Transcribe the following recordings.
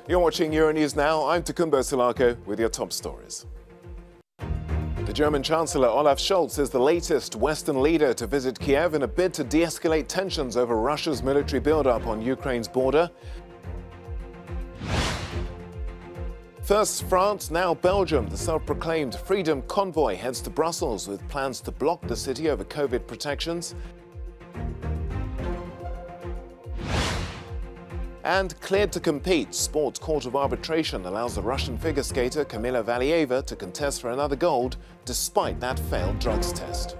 You're watching Euronews now. I'm Takumbo Silako with your top stories. The German Chancellor Olaf Scholz is the latest Western leader to visit Kiev in a bid to de-escalate tensions over Russia's military build-up on Ukraine's border. First France, now Belgium. The self-proclaimed Freedom Convoy heads to Brussels with plans to block the city over COVID protections. And cleared to compete, Sports Court of Arbitration allows the Russian figure skater Kamila Valieva to contest for another gold despite that failed drugs test.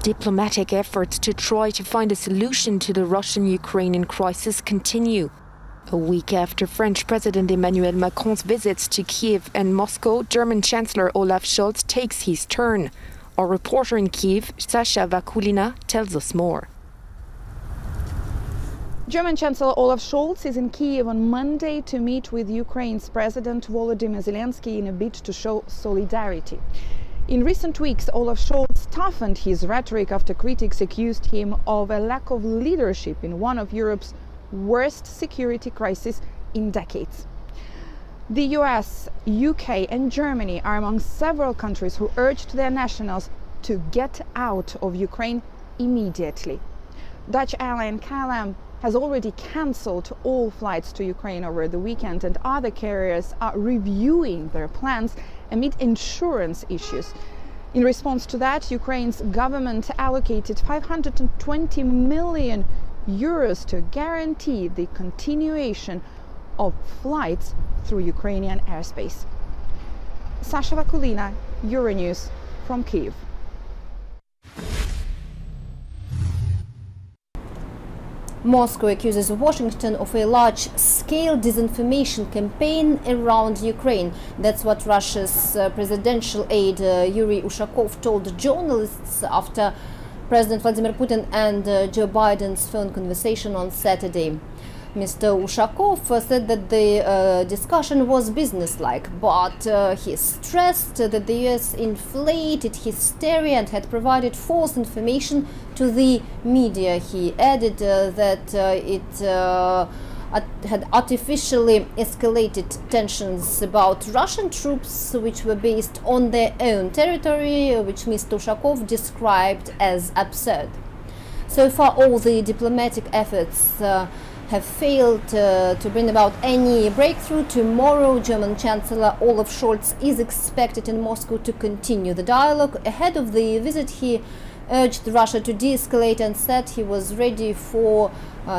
Diplomatic efforts to try to find a solution to the Russian-Ukrainian crisis continue. A week after French President Emmanuel Macron's visits to Kiev and Moscow, German Chancellor Olaf Scholz takes his turn. Our reporter in Kiev, Sasha Vakulina, tells us more. German Chancellor Olaf Scholz is in Kiev on Monday to meet with Ukraine's President Volodymyr Zelensky in a bid to show solidarity. In recent weeks, Olaf Scholz toughened his rhetoric after critics accused him of a lack of leadership in one of Europe's worst security crises in decades. The US, UK and Germany are among several countries who urged their nationals to get out of Ukraine immediately. Dutch airline KLM has already cancelled all flights to Ukraine over the weekend, and other carriers are reviewing their plans amid insurance issues. In response to that, Ukraine's government allocated 520 million euros to guarantee the continuation of flights through Ukrainian airspace. Sasha Vakulina, Euronews from Kyiv. Moscow accuses Washington of a large-scale disinformation campaign around Ukraine. That's what Russia's presidential aide Yuri Ushakov told journalists after President Vladimir Putin and Joe Biden's phone conversation on Saturday. Mr. Ushakov said that the discussion was businesslike, but he stressed that the US inflated hysteria and had provided false information to the media. He added that it had artificially escalated tensions about Russian troops which were based on their own territory, which Mr. Ushakov described as absurd. So far, all the diplomatic efforts have failed to bring about any breakthrough. Tomorrow, German Chancellor Olaf Scholz is expected in Moscow to continue the dialogue. Ahead of the visit, he urged Russia to de-escalate and said he was ready for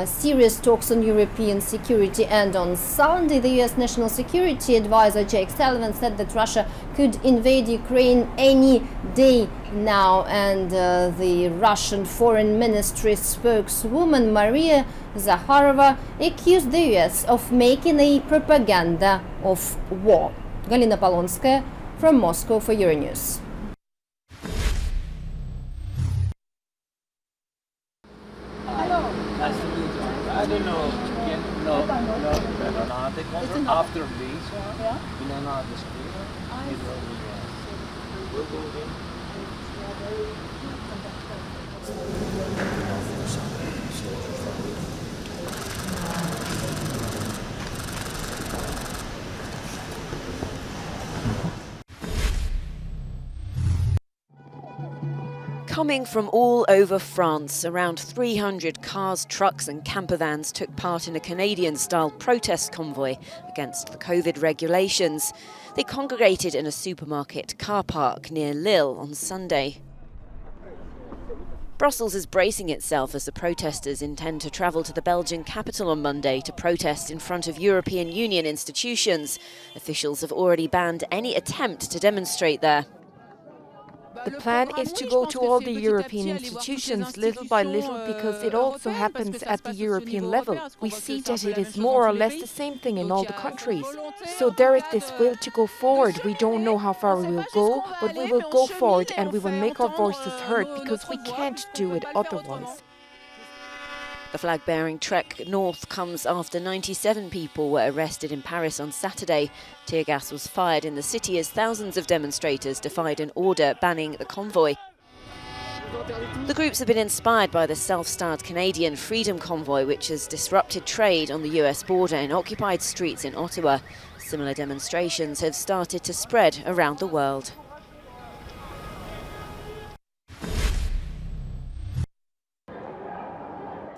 serious talks on European security. And on Sunday, the US National Security Advisor Jake Sullivan said that Russia could invade Ukraine any day now. And the Russian Foreign Ministry spokeswoman Maria Zakharova accused the US of making a propaganda of war. Galina Polonskaya from Moscow for Euronews. I don't know. No. After this, in another street, we'll go in. Coming from all over France, around 300 cars, trucks and camper vans took part in a Canadian-style protest convoy against the COVID regulations. They congregated in a supermarket car park near Lille on Sunday. Brussels is bracing itself as the protesters intend to travel to the Belgian capital on Monday to protest in front of European Union institutions. Officials have already banned any attempt to demonstrate there. The plan is to go to all the European institutions little by little, because it also happens at the European level. We see that it is more or less the same thing in all the countries. So there is this will to go forward. We don't know how far we will go, but we will go forward and we will make our voices heard, because we can't do it otherwise. The flag-bearing trek north comes after 97 people were arrested in Paris on Saturday. Tear gas was fired in the city as thousands of demonstrators defied an order banning the convoy. The groups have been inspired by the self-styled Canadian Freedom Convoy, which has disrupted trade on the US border in occupied streets in Ottawa. Similar demonstrations have started to spread around the world.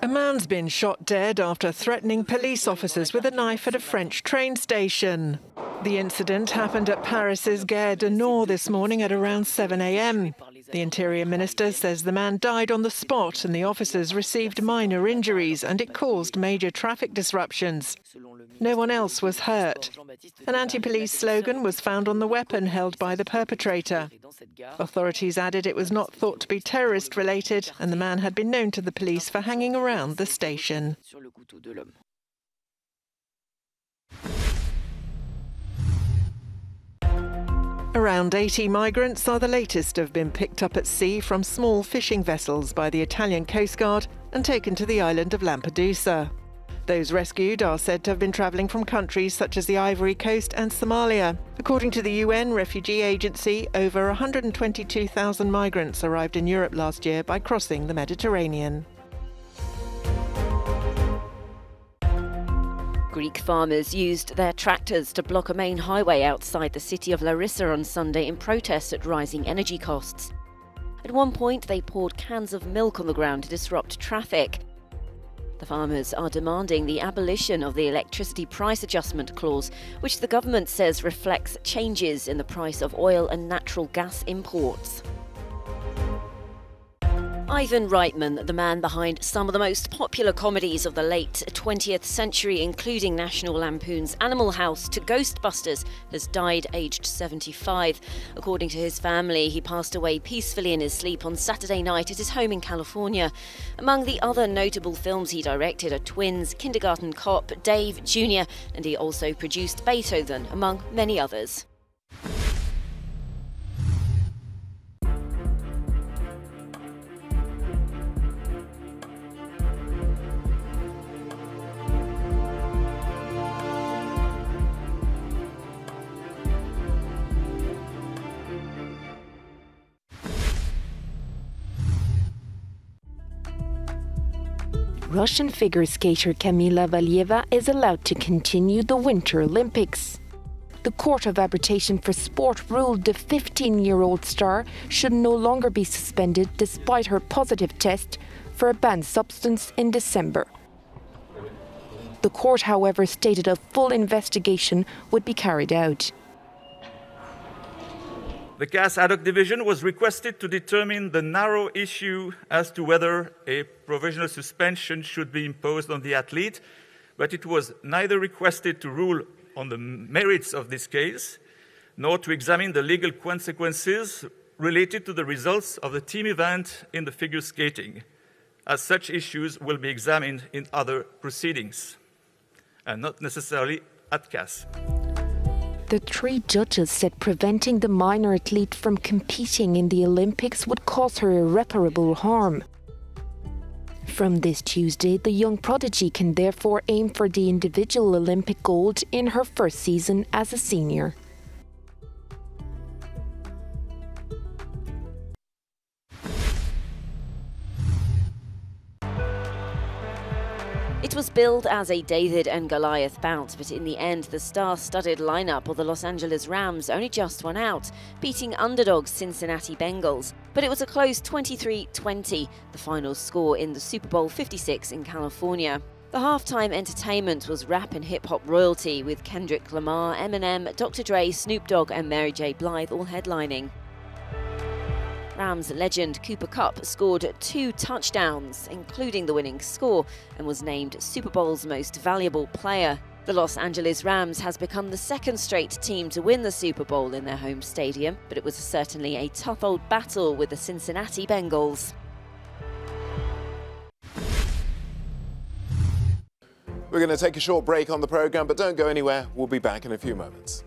A man's been shot dead after threatening police officers with a knife at a French train station. The incident happened at Paris's Gare du Nord this morning at around 7 a.m. The Interior Minister says the man died on the spot and the officers received minor injuries and it caused major traffic disruptions. No one else was hurt. An anti-police slogan was found on the weapon held by the perpetrator. Authorities added it was not thought to be terrorist-related and the man had been known to the police for hanging around the station. Around 80 migrants are the latest to have been picked up at sea from small fishing vessels by the Italian Coast Guard and taken to the island of Lampedusa. Those rescued are said to have been travelling from countries such as the Ivory Coast and Somalia. According to the UN Refugee Agency, over 122,000 migrants arrived in Europe last year by crossing the Mediterranean. Greek farmers used their tractors to block a main highway outside the city of Larissa on Sunday in protest at rising energy costs. At one point, they poured cans of milk on the ground to disrupt traffic. The farmers are demanding the abolition of the electricity price adjustment clause, which the government says reflects changes in the price of oil and natural gas imports. Ivan Reitman, the man behind some of the most popular comedies of the late 20th century, including National Lampoon's Animal House to Ghostbusters, has died aged 75. According to his family, he passed away peacefully in his sleep on Saturday night at his home in California. Among the other notable films he directed are Twins, Kindergarten Cop, Dave Jr., and he also produced Beethoven, among many others. Russian figure skater Kamila Valieva is allowed to continue the Winter Olympics. The Court of Arbitration for Sport ruled the 15-year-old star should no longer be suspended despite her positive test for a banned substance in December. The court, however, stated a full investigation would be carried out. The CAS ad hoc division was requested to determine the narrow issue as to whether a provisional suspension should be imposed on the athlete, but it was neither requested to rule on the merits of this case, nor to examine the legal consequences related to the results of the team event in the figure skating, as such issues will be examined in other proceedings, and not necessarily at CAS. The three judges said preventing the minor athlete from competing in the Olympics would cause her irreparable harm. From this Tuesday, the young prodigy can therefore aim for the individual Olympic gold in her first season as a senior. It was billed as a David and Goliath bout, but in the end, the star-studded lineup of the Los Angeles Rams only just won out, beating underdogs Cincinnati Bengals. But it was a close 23-20, the final score in the Super Bowl 56 in California. The halftime entertainment was rap and hip-hop royalty, with Kendrick Lamar, Eminem, Dr. Dre, Snoop Dogg and Mary J. Blige all headlining. Rams legend Cooper Kupp scored 2 touchdowns, including the winning score, and was named Super Bowl's most valuable player. The Los Angeles Rams has become the second straight team to win the Super Bowl in their home stadium, but it was certainly a tough old battle with the Cincinnati Bengals. We're going to take a short break on the programme, but don't go anywhere. We'll be back in a few moments.